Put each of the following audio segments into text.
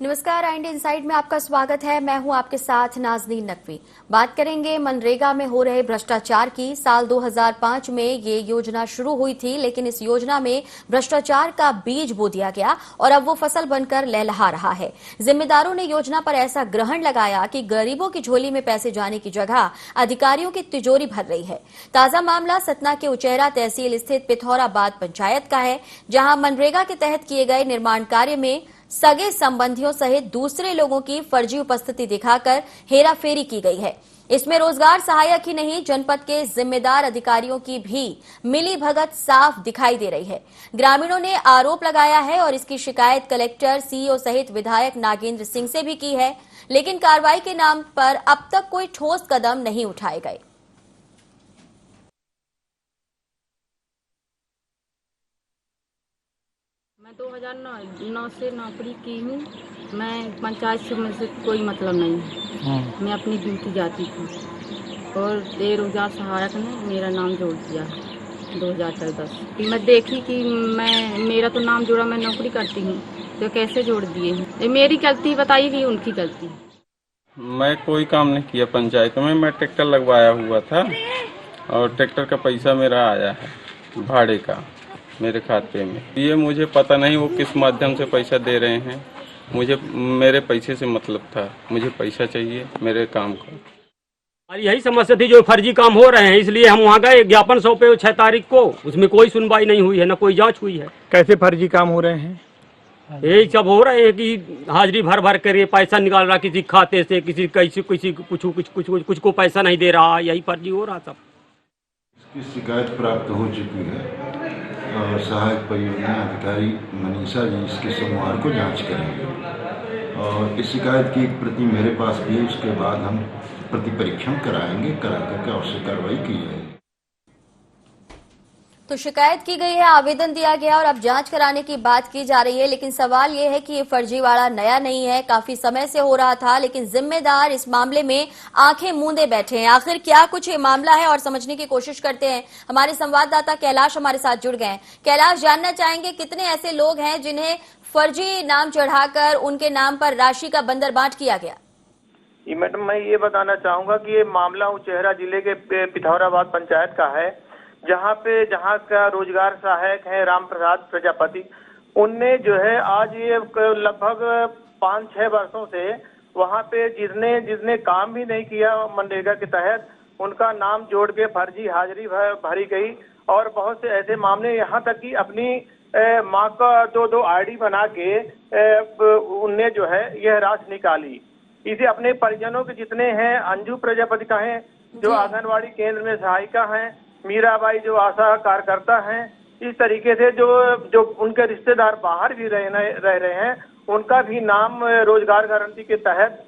नमस्कार, आइंड इनसाइड में आपका स्वागत है। मैं हूं आपके साथ नाजनीन नकवी। बात करेंगे मनरेगा में हो रहे भ्रष्टाचार की। साल 2005 में ये योजना शुरू हुई थी, लेकिन इस योजना में भ्रष्टाचार का बीज बो दिया गया और अब वो फसल बनकर लहलहा रहा है। जिम्मेदारों ने योजना पर ऐसा ग्रहण लगाया कि गरीबों की झोली में पैसे जाने की जगह अधिकारियों की तिजोरी भर रही है। ताजा मामला सतना के उचेहरा तहसील स्थित पिथौराबाद पंचायत का है, जहां मनरेगा के तहत किए गए निर्माण कार्य में सगे संबंधियों सहित दूसरे लोगों की फर्जी उपस्थिति दिखाकर हेराफेरी की गई है। इसमें रोजगार सहायक ही नहीं, जनपद के जिम्मेदार अधिकारियों की भी मिली भगत साफ दिखाई दे रही है। ग्रामीणों ने आरोप लगाया है और इसकी शिकायत कलेक्टर, सीईओ सहित विधायक नागेंद्र सिंह से भी की है, लेकिन कार्रवाई के नाम पर अब तक कोई ठोस कदम नहीं उठाए गए। मैं 2009 से नौकरी की हूँ। मैं पंचायत से मुझसे कोई मतलब नहीं है। मैं अपनी ड्यूटी जाती थी और बेरोजगार सहायक ने मेरा नाम जोड़ दिया 2014 से। मैं देखी कि मेरा तो नाम जोड़ा, मैं नौकरी करती हूँ, तो कैसे जोड़ दिए हैं? ये मेरी गलती बताई कि उनकी गलती? मैं कोई काम नहीं किया पंचायत में। मैं ट्रैक्टर लगवाया हुआ था और ट्रैक्टर का पैसा मेरा आया है भाड़े का मेरे खाते में। ये मुझे पता नहीं वो किस माध्यम से पैसा दे रहे हैं। मुझे मेरे पैसे से मतलब था, मुझे पैसा चाहिए मेरे काम का। हमारी यही समस्या थी, जो फर्जी काम हो रहे हैं, इसलिए हम वहाँ गए। ज्ञापन सौंपे 6 तारीख को, उसमें कोई सुनवाई नहीं हुई है, न कोई जांच हुई है। कैसे फर्जी काम हो रहे हैं? यही सब हो रहे हैं कि हाजिरी भर भर कर ये पैसा निकाल रहा किसी खाते से, किसी कुछ को पैसा नहीं दे रहा। यही फर्जी हो रहा सब। इसकी शिकायत प्राप्त हो चुकी है और सहायक परियोजना अधिकारी मनीषा जी इसके सोमवार को जांच करेंगे और इस शिकायत की एक प्रति मेरे पास भी है। उसके बाद हम प्रति परीक्षण कराएंगे, करा करके आवश्यक कार्रवाई की जाएगी। तो शिकायत की गई है, आवेदन दिया गया और अब जांच कराने की बात की जा रही है, लेकिन सवाल यह है कि ये फर्जीवाड़ा नया नहीं है, काफी समय से हो रहा था, लेकिन जिम्मेदार इस मामले में आंखें मूंदे बैठे हैं। आखिर क्या कुछ ये मामला है और समझने की कोशिश करते हैं। हमारे संवाददाता कैलाश हमारे साथ जुड़ गए हैं। कैलाश, जानना चाहेंगे कितने ऐसे लोग हैं जिन्हें फर्जी नाम चढ़ाकर उनके नाम पर राशि का बंदरबांट किया गया? मैडम, मैं ये बताना चाहूंगा कि ये मामला उचेहरा जिले के पिथौराबाद पंचायत का है, जहाँ का रोजगार सहायक है राम प्रसाद प्रजापति। उनने जो है आज ये लगभग 5-6 वर्षों से वहाँ पे जिसने काम भी नहीं किया मनरेगा के तहत, उनका नाम जोड़ के फर्जी हाजिरी भरी गई। और बहुत से ऐसे मामले, यहाँ तक कि अपनी माँ का दो आईडी बना के उनने जो है यह राशि निकाली। इसे अपने परिजनों के जितने हैं, अंजू प्रजापति का है जो आंगनवाड़ी केंद्र में सहायिका हैं, मीराबाई जो आशा कार्यकर्ता हैं, इस तरीके से जो उनके रिश्तेदार बाहर भी रह रहे हैं, उनका भी नाम रोजगार गारंटी के तहत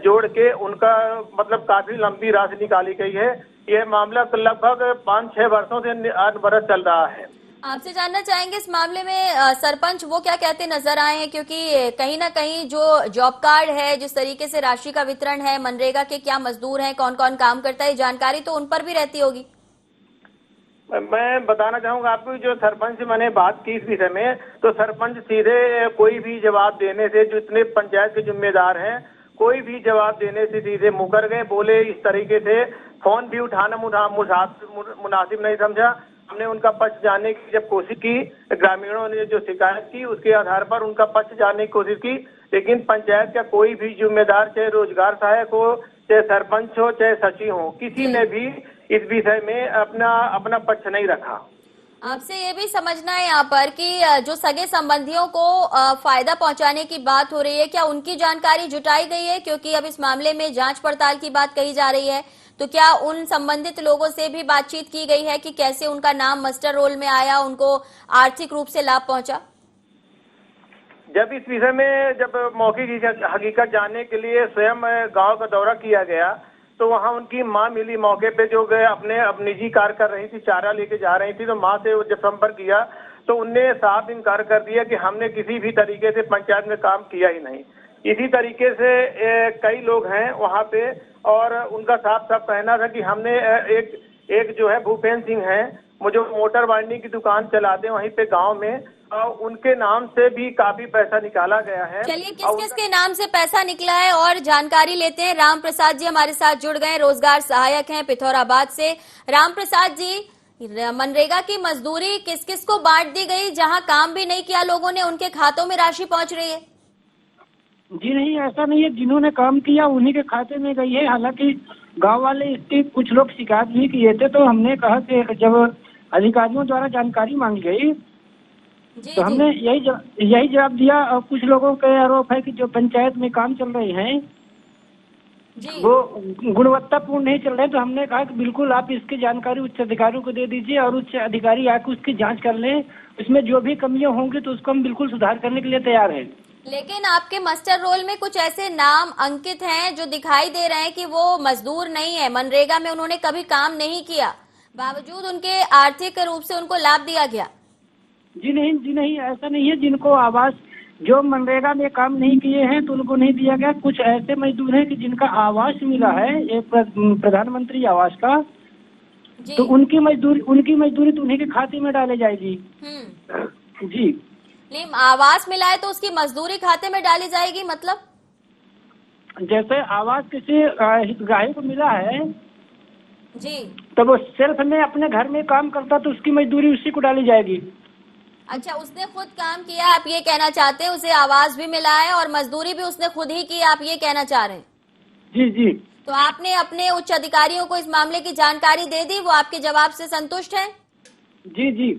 जोड़ के उनका मतलब काफी लंबी राशि निकाली गई है। यह मामला लगभग 5-6 वर्षों से 8 बरस चल रहा है। आपसे जानना चाहेंगे इस मामले में सरपंच वो क्या कहते नजर आए हैं, क्योंकि कहीं ना कहीं जो जॉब कार्ड है, जिस तरीके से राशि का वितरण है, मनरेगा के क्या मजदूर हैं, कौन कौन काम करता है, जानकारी तो उन पर भी रहती होगी। मैं बताना चाहूंगा आपको, जो सरपंच से मैंने बात की इस विषय में, तो सरपंच सीधे कोई भी जवाब देने से, जो इतने पंचायत के जिम्मेदार हैं, कोई भी जवाब देने से सीधे मुकर गए। बोले इस तरीके से फोन भी उठाना मुनासिब नहीं समझा। हमने उनका पक्ष जानने की जब कोशिश की, ग्रामीणों ने जो शिकायत की उसके आधार पर उनका पक्ष जानने की कोशिश की, लेकिन पंचायत का कोई भी जिम्मेदार, चाहे रोजगार सहायक हो, चाहे सरपंच हो, चाहे सचिव हो, किसी ने भी इस विषय में अपना पक्ष नहीं रखा। आपसे ये भी समझना है यहाँ पर कि जो सगे संबंधियों को फायदा पहुंचाने की बात हो रही है, क्या उनकी जानकारी जुटाई गई है? क्योंकि अब इस मामले में जांच पड़ताल की बात कही जा रही है, तो क्या उन संबंधित लोगों से भी बातचीत की गई है कि कैसे उनका नाम मास्टर रोल में आया, उनको आर्थिक रूप से लाभ पहुंचा? जब इस विषय में मौके की हकीकत जानने के लिए स्वयं गांव का दौरा किया गया, तो वहां उनकी मां मिली मौके पे, जो अपने निजी कार्य कर रही थी, चारा लेके जा रही थी। तो मां से जब संपर्क किया तो उनने साफ इनकार कर दिया कि हमने किसी भी तरीके से पंचायत में काम किया ही नहीं। इसी तरीके से कई लोग हैं वहां पे, और उनका साफ साफ कहना था कि हमने एक जो है भूपेंद्र सिंह है, मुझे मोटर वाइंडिंग की दुकान चलाते हैं वहीं पे गांव में, उनके नाम से भी काफी पैसा निकाला गया है। चलिए, किस किस के नाम से पैसा निकला है और जानकारी लेते हैं। राम प्रसाद जी हमारे साथ जुड़ गए, रोजगार सहायक हैं पिथौराबाद से। राम प्रसाद जी, मनरेगा की मजदूरी किस किस को बांट दी गई? जहां काम भी नहीं किया लोगों ने, उनके खातों में राशि पहुंच रही है? जी नहीं, ऐसा नहीं है। जिन्होंने काम किया उन्हीं के खाते में गई है। हालांकि गांव वाले इसकी कुछ लोग शिकायत भी किए थे, तो हमने कहा कि जब अधिकारियों द्वारा जानकारी मांगी गई जी, तो हमने यही जवाब दिया। और कुछ लोगों के आरोप है कि जो पंचायत में काम चल रहे हैं जी। वो गुणवत्तापूर्ण नहीं चल रहे। तो हमने कहा कि बिल्कुल आप इसकी जानकारी उच्च अधिकारियों को दे दीजिए और उच्च अधिकारी आकर उसकी जांच कर लें। उसमें जो भी कमियां होंगी तो उसको हम बिल्कुल सुधार करने के लिए तैयार हैं। लेकिन आपके मास्टर रोल में कुछ ऐसे नाम अंकित हैं जो दिखाई दे रहे हैं कि वो मजदूर नहीं है, मनरेगा में उन्होंने कभी काम नहीं किया, बावजूद उनके आर्थिक रूप से उनको लाभ दिया गया। जी नहीं, ऐसा नहीं है। जिनको आवास, जो मनरेगा में काम नहीं किए हैं तो उनको नहीं दिया गया। कुछ ऐसे मजदूर हैं कि जिनका आवास मिला है, एक प्रधानमंत्री आवास का, जी। तो उनकी मजदूरी तो उन्हीं के खाते में डाली जाएगी। जी नहीं, आवास मिला है तो उसकी मजदूरी खाते में डाली जाएगी, मतलब? जैसे आवास किसी हितग्राही को मिला है जी। तो वो सेल्फ में अपने घर में काम करता तो उसकी मजदूरी उसी को डाली जाएगी। अच्छा, उसने खुद काम किया, आप ये कहना चाहते हैं? उसे आवास भी मिला है और मजदूरी भी उसने खुद ही की, आप ये कहना चाह रहे हैं? जी। तो आपने अपने उच्च अधिकारियों को इस मामले की जानकारी दे दी, वो आपके जवाब से संतुष्ट हैं? जी।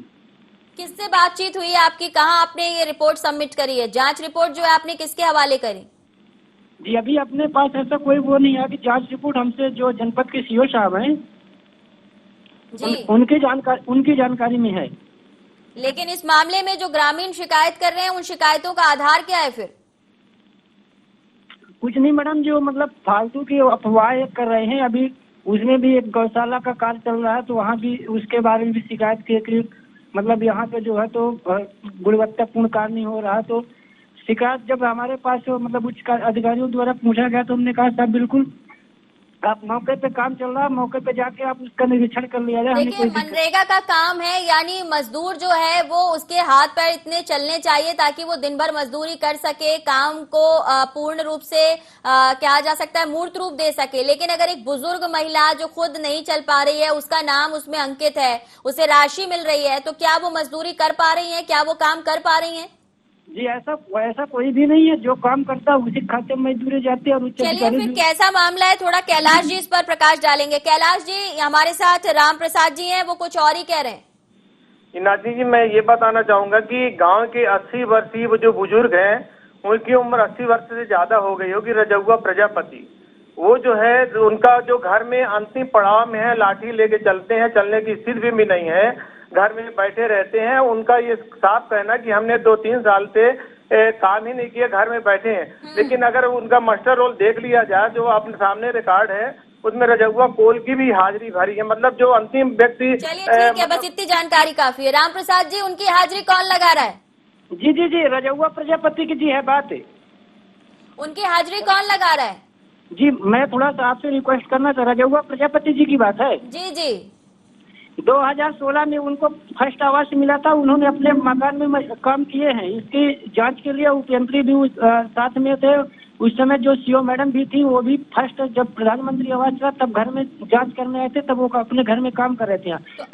किससे बातचीत हुई है आपकी? कहाँ आपने ये रिपोर्ट सबमिट करी है? जांच रिपोर्ट जो है आपने किसके हवाले करी? जी, अभी अपने पास ऐसा कोई वो नहीं है कि जांच रिपोर्ट हमसे जो जनपद के सीओ साहब हैं जी। उनकी जानकारी में है। लेकिन इस मामले में जो ग्रामीण शिकायत कर रहे हैं, उन शिकायतों का आधार क्या है फिर? कुछ नहीं मैडम, जो मतलब फालतू की अफवाहें कर रहे हैं। अभी उसमें भी एक गौशाला का कार्य चल रहा है, तो वहाँ भी उसके बारे में भी शिकायत की कि मतलब यहाँ पे जो है तो गुणवत्तापूर्ण कार्य नहीं हो रहा। तो शिकायत जब हमारे पास मतलब उच्च अधिकारियों द्वारा पूछा गया तो हमने कहा साहब बिल्कुल आप मौके पे काम चल रहा है, मौके पे जाके आप उसका निरीक्षण कर लिया जाए। देखिए, मनरेगा का काम है, यानी मजदूर जो है वो उसके हाथ पैर इतने चलने चाहिए ताकि वो दिन भर मजदूरी कर सके, काम को पूर्ण रूप से क्या जा सकता है, मूर्त रूप दे सके। लेकिन अगर एक बुजुर्ग महिला जो खुद नहीं चल पा रही है, उसका नाम उसमें अंकित है, उसे राशि मिल रही है, तो क्या वो मजदूरी कर पा रही है? क्या वो काम कर पा रही है? जी, ऐसा कोई भी नहीं है। जो काम करता है उसी खाते में मजदूरी जाती है। और चलिए, फिर कैसा मामला है, थोड़ा कैलाश जी इस पर प्रकाश डालेंगे। कैलाश जी, हमारे साथ राम प्रसाद जी हैं, वो कुछ और ही कह रहे हैं। नाजी जी, मैं ये बताना चाहूंगा कि गांव के 80 वर्षीय वो जो बुजुर्ग हैं, उनकी उम्र 80 वर्ष से ज्यादा हो गई होगी, रजौआ प्रजापति। वो जो है उनका जो घर में अंतिम पड़ाव में है, लाठी लेके चलते हैं, चलने की स्थिति भी नहीं है, घर में बैठे रहते हैं। उनका ये साफ कहना कि हमने 2-3 साल से काम ही नहीं किया, घर में बैठे हैं। लेकिन अगर उनका मास्टर रोल देख लिया जाए, जो अपने सामने रिकॉर्ड है, उसमें रजौआ कोल की भी हाजिरी भरी है। मतलब जो अंतिम व्यक्ति। चलिए ठीक है, बस इतनी जानकारी काफी है। राम प्रसाद जी, उनकी हाजिरी कौन लगा रहा है? जी, रजौआ प्रजापति की जी है बात। उनकी हाजिरी कौन लगा रहा है? जी, मैं थोड़ा सा आपसे रिक्वेस्ट करना था। रजौआ प्रजापति जी की बात है। जी। 2016 में उनको फर्स्ट आवास मिला था। उन्होंने अपने मकान में काम किए हैं। इसकी जांच के लिए उपयंत्री भी साथ में थे। उस समय जो सीओ मैडम भी थी, वो भी फर्स्ट जब प्रधानमंत्री आवास था तब घर में जांच करने आए थे, तब वो अपने घर में काम कर रहे थे। तो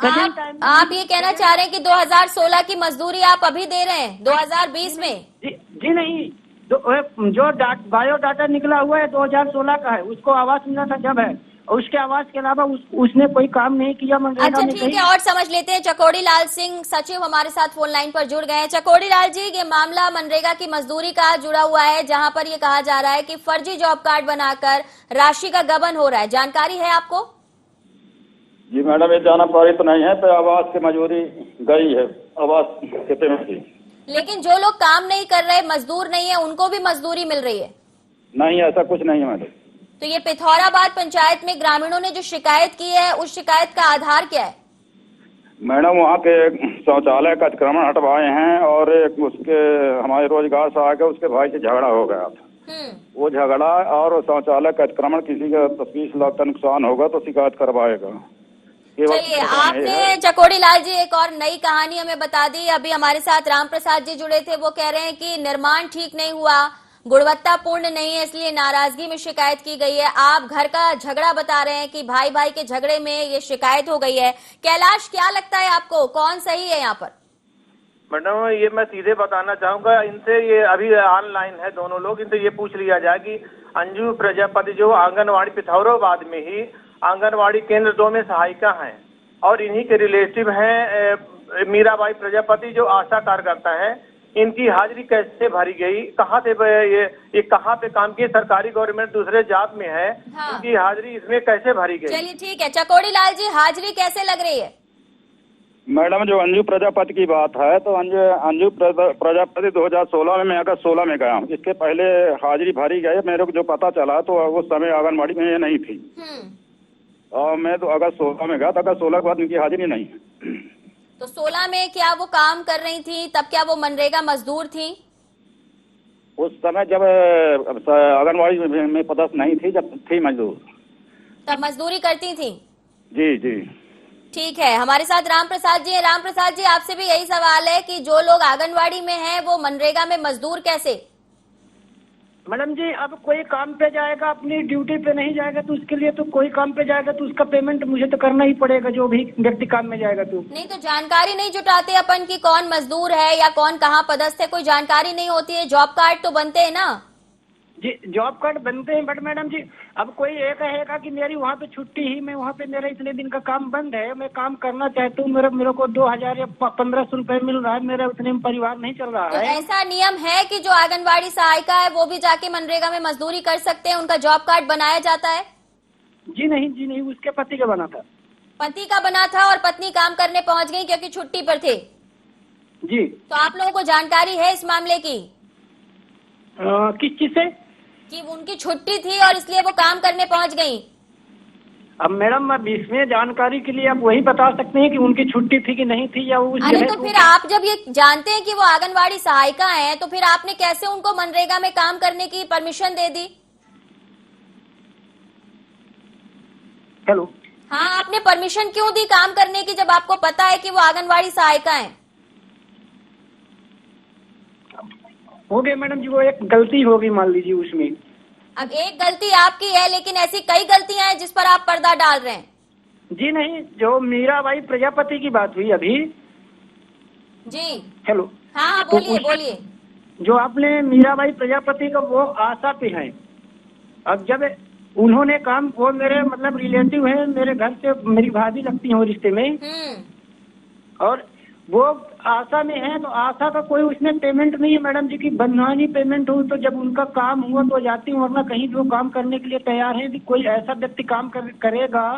आप ये कहना चाह रहे हैं कि 2016 की मजदूरी आप अभी दे रहे हैं 2020 में? जी नहीं, जो बायोडाटा निकला हुआ है 2016 का है, उसको आवास मिला था जब है। और उसके आवास के अलावा उसने कोई काम नहीं किया मनरेगा अच्छा में। ठीक है, और समझ लेते हैं। चकोड़ी लाल सिंह सचिव हमारे साथ फोन लाइन पर जुड़ गए हैं। चकोड़ी लाल जी, ये मामला मनरेगा की मजदूरी का जुड़ा हुआ है, जहां पर ये कहा जा रहा है कि फर्जी जॉब कार्ड बनाकर राशि का गबन हो रहा है, जानकारी है आपको? जी मैडम, ये जानकारी तो नहीं है, तो आवास की मजदूरी गई है, आवास खेते में थी। लेकिन जो लोग काम नहीं कर रहे, मजदूर नहीं है, उनको भी मजदूरी मिल रही है? नहीं, ऐसा कुछ नहीं है मैडम। तो ये पिथौराबाद पंचायत में ग्रामीणों ने जो शिकायत की है, उस शिकायत का आधार क्या है? मैडम, वहाँ के शौचालय का अतिक्रमण हटवाए हैं और एक उसके हमारे रोजगार से आगे उसके भाई से झगड़ा हो गया था। वो झगड़ा और शौचालय का अतिक्रमण, किसी का 20 लाख का नुकसान होगा तो शिकायत करवाएगा। चलिए, आपने चकोड़ी लाल जी एक और नई कहानी हमें बता दी। अभी हमारे साथ राम प्रसाद जी जुड़े थे, वो कह रहे हैं कि निर्माण ठीक नहीं हुआ, गुणवत्तापूर्ण नहीं है, इसलिए नाराजगी में शिकायत की गई है। आप घर का झगड़ा बता रहे हैं कि भाई भाई के झगड़े में ये शिकायत हो गई है। कैलाश, क्या लगता है आपको, कौन सही है यहाँ पर? मैडम ये मैं सीधे बताना चाहूंगा इनसे, ये अभी ऑनलाइन है दोनों लोग, इनसे ये पूछ लिया जाए कि अंजू प्रजापति जो आंगनवाड़ी पिथौराबाद में ही आंगनवाड़ी केंद्र 2 में सहायिका हैं और इन्हीं के रिलेटिव हैं मीराबाई प्रजापति जो आशा कार्यकर्ता है, इनकी हाजिरी कैसे भरी गई, कहाँ से ये कहाँ पे काम किए, सरकारी गवर्नमेंट दूसरे जात में है, हाँ। इनकी हाजिरी इसमें कैसे भरी गई? चलिए ठीक है, चकोड़ी लाल जी हाजिरी कैसे लग रही है? मैडम जो अंजू प्रजापति की बात है तो अंजू प्रजापति 2016 में, मैं अगस्त 16 में गया हूँ। इसके पहले हाजिरी भरी गई, मेरे को जो पता चला तो उस समय आंगनबाड़ी में ये नहीं थी और मैं तो अगस्त 16 में गया था, अगस्त 16 के बाद इनकी हाजिरी नहीं है। तो 16 में क्या वो काम कर रही थी, तब क्या वो मनरेगा मजदूर थी? उस समय जब आंगनबाड़ी में पदस्थ नहीं थी, जब थी मजदूर, तब मजदूरी करती थी। जी जी। ठीक है, हमारे साथ राम प्रसाद जी हैं। राम प्रसाद जी, आपसे भी यही सवाल है कि जो लोग आंगनवाड़ी में हैं वो मनरेगा में मजदूर कैसे? मैडम जी, अब कोई काम पे जाएगा, अपनी ड्यूटी पे नहीं जाएगा तो उसके लिए तो कोई काम पे जाएगा तो उसका पेमेंट मुझे तो करना ही पड़ेगा, जो भी व्यक्ति काम में जाएगा तो। नहीं तो जानकारी नहीं जुटाते अपन की कौन मजदूर है या कौन कहाँ पदस्थ है, कोई जानकारी नहीं होती है। जॉब कार्ड तो बनते हैं ना? जी जॉब कार्ड बनते हैं, बट मैडम जी अब कोई ये कहेगा कि मेरी वहाँ पे छुट्टी ही, मैं वहाँ पे मेरा इतने दिन का काम बंद है, मैं काम करना चाहता हूँ, मेरे को 2000 या 1500 रुपए मिल रहा है, मेरा उतने में परिवार नहीं चल रहा तो है। ऐसा नियम है कि जो आंगनवाड़ी सहायिका है वो भी जाके मनरेगा में मजदूरी कर सकते हैं, उनका जॉब कार्ड बनाया जाता है? जी नहीं, उसके पति का बना था। पति का बना था और पत्नी काम करने पहुंच गई क्योंकि छुट्टी पर थे। जी तो आप लोगों को जानकारी है इस मामले की? किस चीज से? कि उनकी छुट्टी थी और इसलिए वो काम करने पहुंच गई। अब मैडम अब इसमें जानकारी के लिए आप वही बता सकते हैं कि उनकी छुट्टी थी कि नहीं थी, या वो अरे तो फिर आप जब ये जानते हैं कि वो आंगनवाड़ी सहायिका हैं, तो फिर आपने कैसे उनको मनरेगा में काम करने की परमिशन दे दी? हेलो, हाँ, आपने परमिशन क्यों दी काम करने की जब आपको पता है कि वो आंगनवाड़ी सहायिका हैं? हो गई मैडम जी, वो एक गलती होगी मान लीजिए उसमें। अब एक गलती आपकी है, लेकिन ऐसी कई गलतियां हैं जिस पर आप पर्दा डाल रहे हैं। जी नहीं, जो मीराबाई प्रजापति की बात हुई अभी। जी हेलो, हाँ तो बोलिए बोलिए। जो आपने मीराबाई प्रजापति का वो आशा पे है। अब जब उन्होंने काम, वो मेरे मतलब रिलेटिव है, मेरे घर से मेरी भाभी लगती है वो रिश्ते में, और वो आशा में है, तो आशा का कोई उसमें पेमेंट नहीं है मैडम जी की बदनामी पेमेंट हो, तो जब उनका काम हुआ तो जाती हूँ, वरना कहीं भी वो काम करने के लिए तैयार है। कि कोई ऐसा व्यक्ति काम करेगा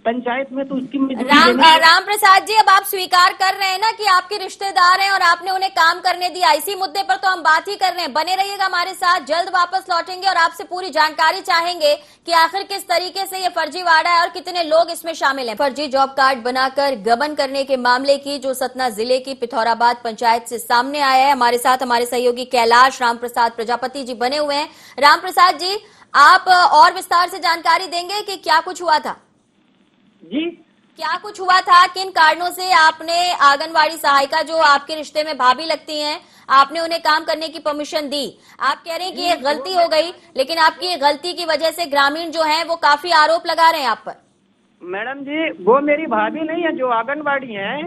पंचायत में तो उसकी राम प्रसाद जी, अब आप स्वीकार कर रहे हैं ना कि आपके रिश्तेदार हैं और आपने उन्हें काम करने दिया। इसी मुद्दे पर तो हम बात ही कर रहे हैं। बने रहिएगा हमारे साथ, जल्द वापस लौटेंगे और आपसे पूरी जानकारी चाहेंगे कि आखिर किस तरीके से ये फर्जीवाड़ा है और कितने लोग इसमें शामिल हैं। फर्जी जॉब कार्ड बनाकर गबन करने के मामले की जो सतना जिले की पिथौराबाद पंचायत से सामने आया है, हमारे साथ हमारे सहयोगी कैलाश राम प्रसाद प्रजापति जी बने हुए हैं। राम प्रसाद जी, आप और विस्तार से जानकारी देंगे कि क्या कुछ हुआ था? जी क्या कुछ हुआ था, किन कारणों से आपने आंगनवाड़ी सहायिका जो आपके रिश्ते में भाभी लगती हैं, आपने उन्हें काम करने की परमिशन दी? आप कह रहे हैं कि ये गलती हो गई, लेकिन आपकी ये गलती की वजह से ग्रामीण जो हैं वो काफी आरोप लगा रहे हैं आप पर। मैडम जी, वो मेरी भाभी नहीं है जो आंगनबाड़ी है।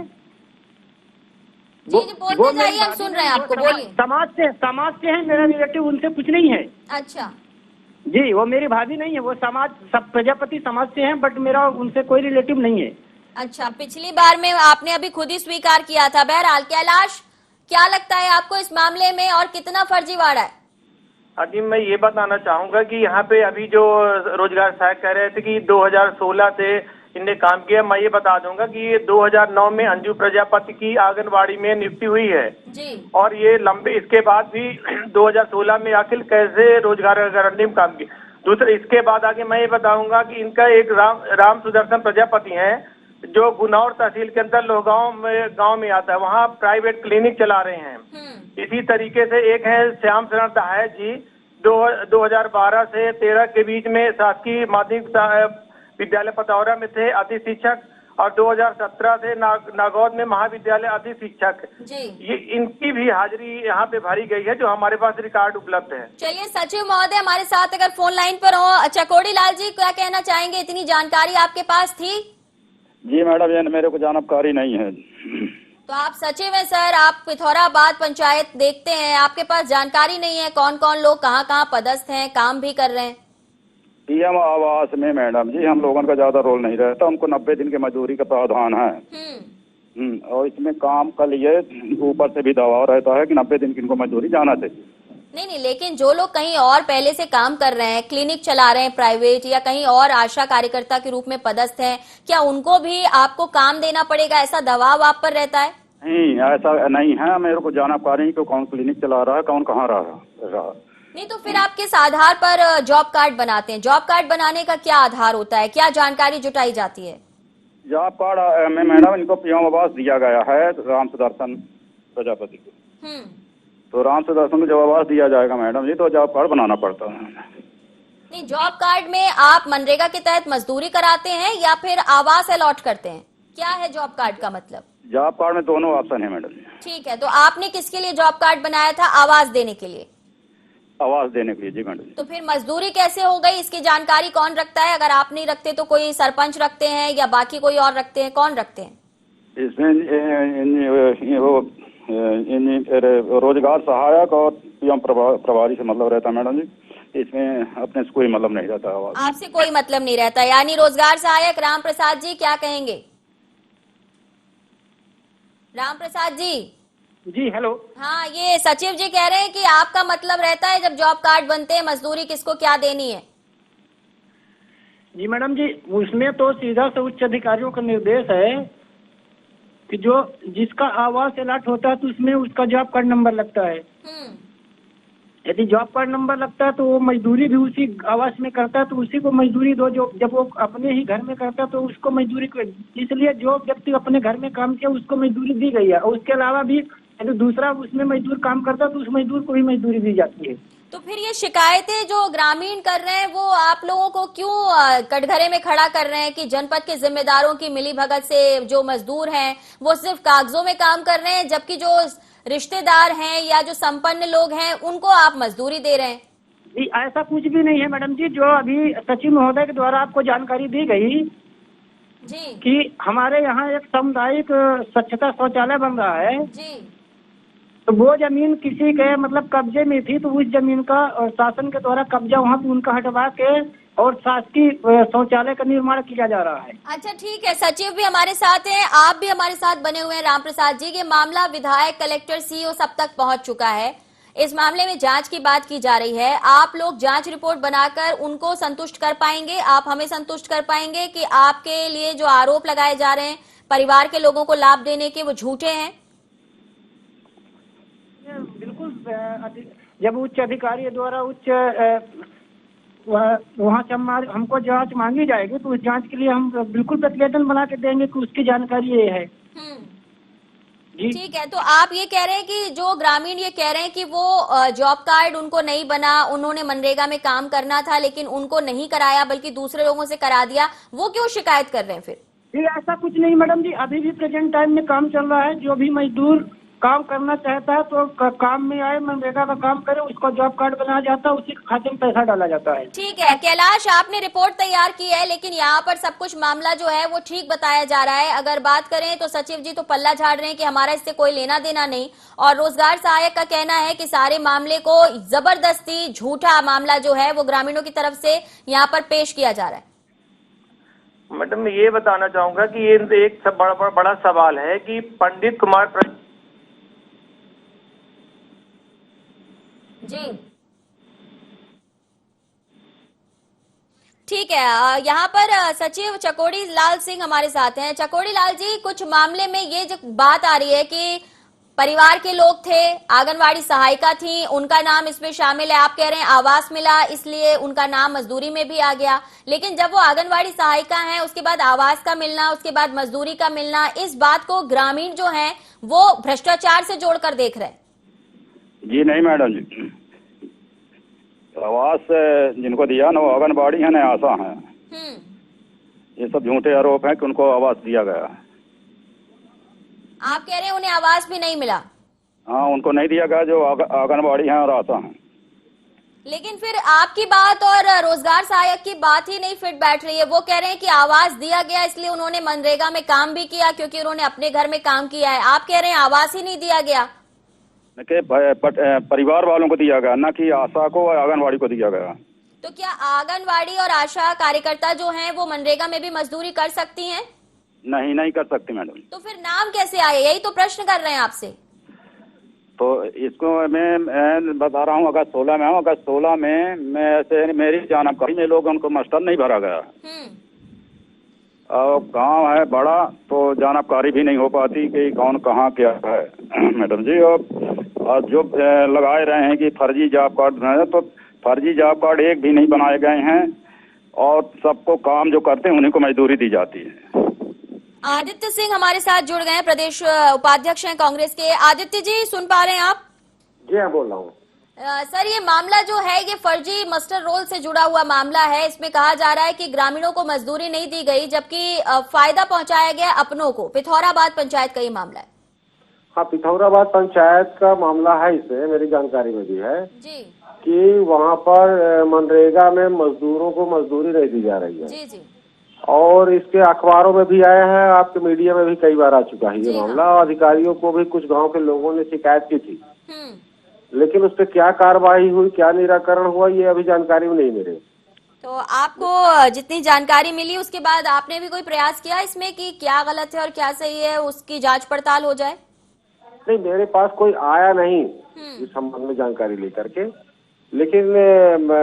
जी बोलते जाइए, हम सुन रहे हैं आपको, बोलिए। समाज से है, मेरा रिलेटिव, उनसे कुछ नहीं है। अच्छा जी, वो मेरी भाभी नहीं है, वो सब प्रजापति समाज से हैं, बट मेरा उनसे कोई रिलेटिव नहीं है। अच्छा, पिछली बार में आपने अभी खुद ही स्वीकार किया था। बहरहाल कैलाश, क्या लगता है आपको इस मामले में और कितना फर्जीवाड़ा है? अभी मैं ये बताना चाहूंगा कि यहाँ पे अभी जो रोजगार सहायक कह रहे थे कि 2016 से इनने काम किया, मैं ये बता दूंगा कि ये 2009 में अंजू प्रजापति की आंगनबाड़ी में नियुक्ति हुई है जी। और ये लंबे इसके बाद भी 2016 में आखिर कैसे रोजगार गारंटी में काम किया। दूसरे इसके बाद आगे मैं ये बताऊंगा कि इनका एक राम सुदर्शन प्रजापति हैं जो गुनौर तहसील के अंदर गांव में आता है, वहाँ प्राइवेट क्लिनिक चला रहे हैं। इसी तरीके से एक है श्याम शरण दहाय जी, 2012 से 13 के बीच में शासकीय माध्यमिक विद्यालय पतौरा में थे अति शिक्षक, और 2017 से नागौद में महाविद्यालय अधिशिक्षक, जी ये इनकी भी हाजिरी यहाँ पे भरी गई है, जो हमारे पास रिकॉर्ड उपलब्ध है। चलिए, सचिव महोदय हमारे साथ अगर फोन लाइन पर हो, चकोड़ी लाल जी क्या कहना चाहेंगे? इतनी जानकारी आपके पास थी? जी मैडम, ये मेरे को जानकारी नहीं है। तो आप सचिव हैं सर, आप पिथौराबाद पंचायत देखते हैं, आपके पास जानकारी नहीं है कौन कौन लोग कहाँ कहाँ पदस्थ हैं, काम भी कर रहे हैं? पीएम आवास में मैडम जी हम लोगों का ज्यादा रोल नहीं रहता, हमको 90 दिन की मजदूरी का प्रावधान है। और इसमें काम का लिए ऊपर से भी दबाव रहता है कि 90 दिन की इनको मजदूरी जाना चाहिए। नहीं, लेकिन जो लोग कहीं और पहले से काम कर रहे हैं, क्लिनिक चला रहे हैं प्राइवेट, या कहीं और आशा कार्यकर्ता के रूप में पदस्थ हैं, क्या उनको भी आपको काम देना पड़ेगा? ऐसा दबाव आप पर रहता है? नहीं, ऐसा नहीं है, मेरे को जानकारी नहीं कि कौन क्लिनिक चला रहा है, कौन कहाँ रहा। नहीं, तो फिर आप किस आधार पर जॉब कार्ड बनाते हैं? जॉब कार्ड बनाने का क्या आधार होता है, क्या जानकारी जुटाई जाती है? जॉब कार्ड में मैडम इनको पीएम आवास दिया गया है राम सुदर्शन प्रजापति को। तो राम सुदर्शन को जब आवास दिया जाएगा मैडम जी, तो जॉब कार्ड बनाना पड़ता है। नहीं, जॉब कार्ड में आप मनरेगा के तहत मजदूरी कराते हैं या फिर आवास अलॉट करते हैं? क्या है जॉब कार्ड का मतलब? जॉब कार्ड में दोनों ऑप्शन है मैडम जी। ठीक है, तो आपने किसके लिए जॉब कार्ड बनाया था? आवास देने के लिए? आवास देने के लिए जी मैडम। तो फिर मजदूरी कैसे हो गई, इसकी जानकारी कौन रखता है? अगर आप नहीं रखते तो कोई सरपंच रखते हैं या बाकी कोई और रखते हैं, कौन रखते हैं? इसमें रोजगार सहायक और पीएम प्रभारी से मतलब रहता है मैडम जी, इसमें अपने से कोई मतलब नहीं रहता है। आपसे कोई मतलब नहीं रहता, यानी रोजगार सहायक राम प्रसाद जी क्या कहेंगे? राम प्रसाद जी। जी हेलो। हाँ, ये सचिव जी कह रहे हैं कि आपका मतलब रहता है जब जॉब कार्ड बनते हैं, मजदूरी किसको क्या देनी है? जी मैडम जी, उसमें तो सीधा से उच्च अधिकारियों का निर्देश है कि जो जिसका आवास अलॉट होता है तो उसमें उसका जॉब कार्ड नंबर लगता है। यदि जॉब कार्ड नंबर लगता है तो वो मजदूरी भी उसी आवास में करता है, तो उसी को मजदूरी दो। जो जब वो अपने ही घर में करता है तो उसको मजदूरी, इसलिए जो व्यक्ति अपने घर में काम किया उसको मजदूरी दी गई है। और उसके अलावा भी यदि दूसरा उसमें मजदूर काम करता है तो उस मजदूर को भी मजदूरी दी जाती है। तो फिर ये शिकायतें जो ग्रामीण कर रहे हैं वो आप लोगों को क्यों कटघरे में खड़ा कर रहे हैं कि जनपद के जिम्मेदारों की मिलीभगत से जो मजदूर हैं वो सिर्फ कागजों में काम कर रहे हैं, जबकि जो रिश्तेदार हैं या जो संपन्न लोग हैं उनको आप मजदूरी दे रहे हैं? जी ऐसा कुछ भी नहीं है मैडम जी। जो अभी सचिव महोदय के द्वारा आपको जानकारी दी गई जी कि हमारे यहाँ एक सामुदायिक स्वच्छता शौचालय बन रहा है जी, तो वो जमीन किसी के मतलब कब्जे में थी, तो उस जमीन का शासन के द्वारा कब्जा वहाँ पे उनका हटवा के और शासकीय शौचालय का निर्माण किया जा रहा है। अच्छा ठीक है, सचिव भी हमारे साथ हैं, आप भी हमारे साथ बने हुए हैं राम प्रसाद जी। ये मामला विधायक, कलेक्टर, सीईओ सब तक पहुंच चुका है। इस मामले में जांच की बात की जा रही है। आप लोग जांच रिपोर्ट बनाकर उनको संतुष्ट कर पाएंगे? आप हमें संतुष्ट कर पाएंगे कि आपके लिए जो आरोप लगाए जा रहे हैं परिवार के लोगों को लाभ देने के, वो झूठे हैं? बिल्कुल। जब उच्च अधिकारी द्वारा वहाँ से हमको जांच मांगी जाएगी तो उस जांच के लिए हम बिल्कुल प्रतिवेदन बना के देंगे कि उसकी जानकारी ये है। ठीक है, तो आप ये कह रहे हैं कि जो ग्रामीण ये कह रहे हैं कि वो जॉब कार्ड उनको नहीं बना, उन्होंने मनरेगा में काम करना था लेकिन उनको नहीं कराया बल्कि दूसरे लोगों से करा दिया, वो क्यों शिकायत कर रहे हैं फिर? जी ऐसा कुछ नहीं मैडम जी, अभी भी प्रेजेंट टाइम में काम चल रहा है। जो भी मजदूर काम करना चाहता है तो काम में आए, मनरेगा का काम करे, उसको जॉब कार्ड बनाया जाता है, उसी खाते में पैसा डाला जाता है। ठीक है कैलाश, आपने रिपोर्ट तैयार की है लेकिन यहाँ पर सब कुछ मामला जो है वो ठीक बताया जा रहा है। अगर बात करें तो सचिव जी तो पल्ला झाड़ रहे हैं कि हमारा इससे कोई लेना देना नहीं, और रोजगार सहायक का कहना है कि सारे मामले को जबरदस्ती झूठा मामला जो है वो ग्रामीणों की तरफ से यहाँ पर पेश किया जा रहा है। मैडम मैं ये बताना चाहूंगा कि ये एक सब बड़ा सवाल है कि पंडित कुमार जी ठीक है, यहाँ पर सचिव चकोड़ी लाल सिंह हमारे साथ हैं। चकोड़ी लाल जी, कुछ मामले में ये जो बात आ रही है कि परिवार के लोग थे, आंगनवाड़ी सहायिका थी, उनका नाम इसमें शामिल है। आप कह रहे हैं आवास मिला इसलिए उनका नाम मजदूरी में भी आ गया, लेकिन जब वो आंगनवाड़ी सहायिका हैं उसके बाद आवास का मिलना, उसके बाद मजदूरी का मिलना, इस बात को ग्रामीण जो हैं वो भ्रष्टाचार से जोड़कर देख रहे हैं। जी नहीं मैडम जी, आवास जिनको दिया ना वो आंगनबाड़ी है ना आशा है। ये सब झूठे आरोप हैं कि उनको आवास दिया गया। आप कह रहे हैं उन्हें आवास भी नहीं मिला? हाँ, उनको नहीं दिया गया जो आंगनबाड़ी हैं और आशा हैं। लेकिन फिर आपकी बात और रोजगार सहायक की बात ही नहीं फिट बैठ रही है। वो कह रहे हैं कि आवास दिया गया इसलिए उन्होंने मनरेगा में काम भी किया क्योंकि उन्होंने अपने घर में काम किया है। आप कह रहे हैं आवास ही नहीं दिया गया। परिवार वालों को दिया गया, न कि आशा को और आंगनबाड़ी को दिया गया। तो क्या आंगनवाड़ी और आशा कार्यकर्ता जो हैं वो मनरेगा में भी मजदूरी कर सकती हैं? नहीं, नहीं कर सकती मैडम। तो फिर नाम कैसे आए, यही तो प्रश्न कर रहे हैं आपसे। तो इसको मैं बता रहा हूँ, अगस्त 16 में हूँ। अगस्त 16 में मैं ऐसे मेरी जानकारी में लोग उनको मास्टर नहीं भरा गया। और गांव है बड़ा तो जानकारी भी नहीं हो पाती कि कौन कहाँ क्या है मैडम जी। और जो लगाए रहे हैं कि फर्जी जॉब कार्ड है, तो फर्जी जॉब कार्ड एक भी नहीं बनाए गए हैं और सबको काम जो करते हैं उन्हीं को मजदूरी दी जाती है। आदित्य सिंह हमारे साथ जुड़ गए हैं, प्रदेश उपाध्यक्ष हैं कांग्रेस के। आदित्य जी, सुन पा रहे हैं आप? जी हाँ, बोल रहा हूँ। सर, ये मामला जो है ये फर्जी मस्टर रोल से जुड़ा हुआ मामला है। इसमें कहा जा रहा है कि ग्रामीणों को मजदूरी नहीं दी गई जबकि फायदा पहुंचाया गया अपनों को। पिथौराबाद पंचायत का ये मामला है। हाँ, पिथौराबाद पंचायत का मामला है। इससे मेरी जानकारी में भी है जी कि वहाँ पर मनरेगा में मजदूरों को मजदूरी नहीं दी जा रही है। जी जी। और इसके अखबारों में भी आया है, आपके मीडिया में भी कई बार आ चुका है ये मामला। अधिकारियों को भी कुछ गांव के लोगों ने शिकायत की थी, लेकिन उस पर क्या कार्रवाई हुई, क्या निराकरण हुआ, ये अभी जानकारी में नहीं मेरे। तो आपको जितनी जानकारी मिली उसके बाद आपने भी कोई प्रयास किया इसमें कि क्या गलत है और क्या सही है, उसकी जांच पड़ताल हो जाए? नहीं, मेरे पास कोई आया नहीं इस संबंध में जानकारी लेकर के। लेकिन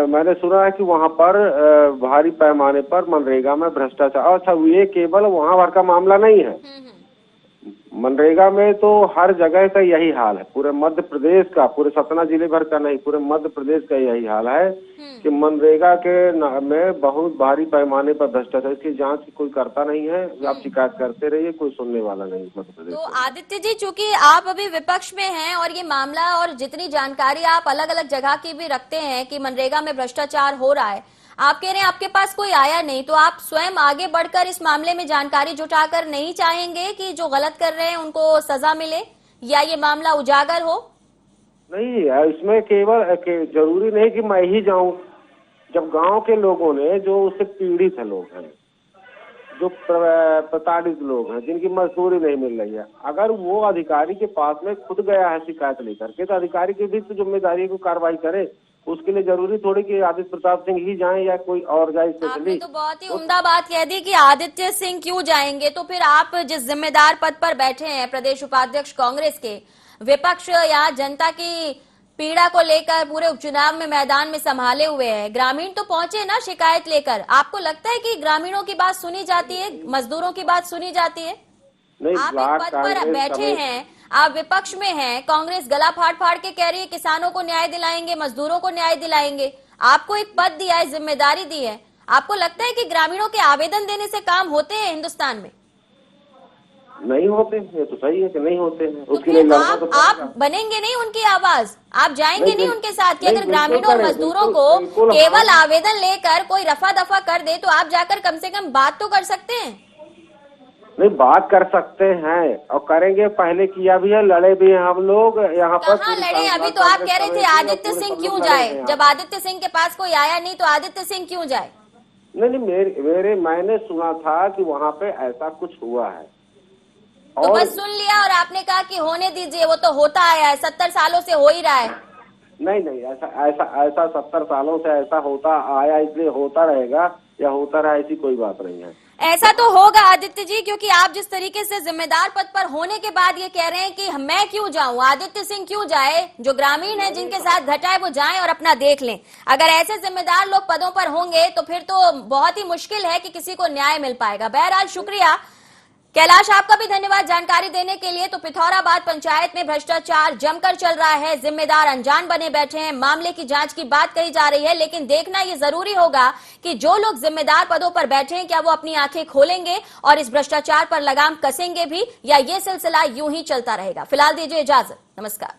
मैंने सुना है कि वहाँ पर भारी पैमाने पर मनरेगा में भ्रष्टाचार। अच्छा, ये केवल वहाँ भर का मामला नहीं है। मनरेगा में तो हर जगह का यही हाल है, पूरे मध्य प्रदेश का, पूरे सतना जिले भर का नहीं, पूरे मध्य प्रदेश का यही हाल है कि मनरेगा के में बहुत भारी पैमाने पर भ्रष्टाचार। इसकी जांच कोई करता नहीं है। आप शिकायत करते रहिए, कोई सुनने वाला नहीं मध्य प्रदेश। तो आदित्य जी, चूंकि आप अभी विपक्ष में हैं और ये मामला और जितनी जानकारी आप अलग अलग जगह की भी रखते हैं कि मनरेगा में भ्रष्टाचार हो रहा है, आप कह रहे हैं आपके पास कोई आया नहीं, तो आप स्वयं आगे बढ़कर इस मामले में जानकारी जुटाकर नहीं चाहेंगे कि जो गलत कर रहे हैं उनको सजा मिले या ये मामला उजागर हो? नहीं, इसमें केवल जरूरी नहीं कि मैं ही जाऊं। जब गांव के लोगों ने, जो उससे पीड़ित है लोग हैं, जो प्रताड़ित लोग हैं, जिनकी मजदूरी नहीं मिल रही है, अगर वो अधिकारी के पास में खुद गया है शिकायत लेकर के, तो अधिकारी की भी तो जिम्मेदारी को कार्रवाई करे। उसके लिए जरूरी थोड़ी कि आदित्य प्रताप सिंह ही जाएं या कोई और जाए। आपने तो बहुत ही उम्दा बात कह दी कि आदित्य सिंह क्यों जाएंगे। तो फिर आप जिस जिम्मेदार पद पर बैठे हैं, प्रदेश उपाध्यक्ष कांग्रेस के, विपक्ष यहाँ जनता की पीड़ा को लेकर पूरे उपचुनाव में मैदान में संभाले हुए हैं, ग्रामीण तो पहुंचे ना शिकायत लेकर। आपको लगता है कि ग्रामीणों की बात सुनी जाती है, मजदूरों की बात सुनी जाती है? आप एक पद पर बैठे हैं, आप विपक्ष में हैं, कांग्रेस गला फाड़ फाड़ के कह रही है किसानों को न्याय दिलाएंगे, मजदूरों को न्याय दिलाएंगे। आपको एक पद दिया है, जिम्मेदारी दी है। आपको लगता है कि ग्रामीणों के आवेदन देने से काम होते हैं हिंदुस्तान में? नहीं होते, ये तो सही है कि नहीं होते हैं। तो उसके लिए आप बनेंगे नहीं उनकी आवाज, आप जाएंगे नहीं उनके साथ कि अगर ग्रामीणों और मजदूरों को केवल आवेदन लेकर कोई रफा दफा कर दे तो आप जाकर कम से कम बात तो कर सकते हैं? नहीं, बात कर सकते हैं और करेंगे, पहले किया भी है, लड़े भी हैं हम लोग यहाँ पर। कहाँ लड़े? अभी तो आप कह रहे थे आदित्य सिंह क्यों जाए, जब आदित्य सिंह के पास कोई आया नहीं तो आदित्य सिंह क्यों जाए? नहीं, मैंने सुना था कि वहाँ पे ऐसा कुछ हुआ है तो बस सुन लिया और आपने कहा कि होने दीजिए, वो तो होता आया है, 70 सालों से हो ही रहा है। नहीं, ऐसा 70 सालों से ऐसा होता आया, इसलिए होता रहेगा या होता रहा, ऐसी कोई बात नहीं है। ऐसा तो होगा आदित्य जी, क्योंकि आप जिस तरीके से जिम्मेदार पद पर होने के बाद ये कह रहे हैं कि मैं क्यों जाऊं, आदित्य सिंह क्यों जाए, जो ग्रामीण है जिनके साथ घटा है वो जाएं और अपना देख लें। अगर ऐसे जिम्मेदार लोग पदों पर होंगे तो फिर तो बहुत ही मुश्किल है कि किसी को न्याय मिल पाएगा। बहरहाल शुक्रिया कैलाश, आपका भी धन्यवाद जानकारी देने के लिए। तो पिथौराबाद पंचायत में भ्रष्टाचार जमकर चल रहा है, जिम्मेदार अनजान बने बैठे हैं, मामले की जांच की बात कही जा रही है, लेकिन देखना ये जरूरी होगा कि जो लोग जिम्मेदार पदों पर बैठे हैं क्या वो अपनी आंखें खोलेंगे और इस भ्रष्टाचार पर लगाम कसेंगे भी, या ये सिलसिला यूं ही चलता रहेगा। फिलहाल दीजिए इजाजत, नमस्कार।